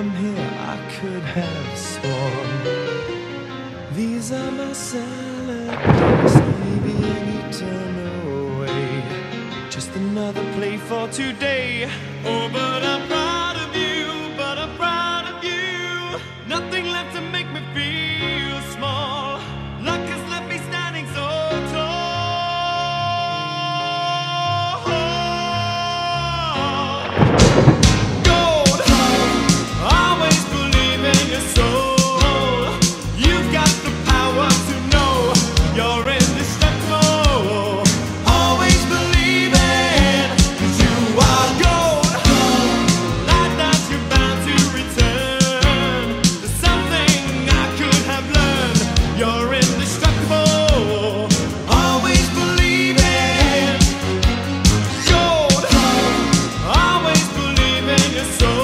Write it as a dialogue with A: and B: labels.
A: I'm here, I could have sworn. These are my salad days, maybe an eternal way. Just another play for today. Oh, but I'm proud of you, but I'm proud of you. Nothing left to make me feel small. Luck has left me standing so tall. Gold, always believe in your soul. You've got the power to know you're indestructible. Always believe it, 'cause you are gold. Like that you're bound to return. There's something I could have learned. You're indestructible. Always believe it. Gold, always believe in your soul.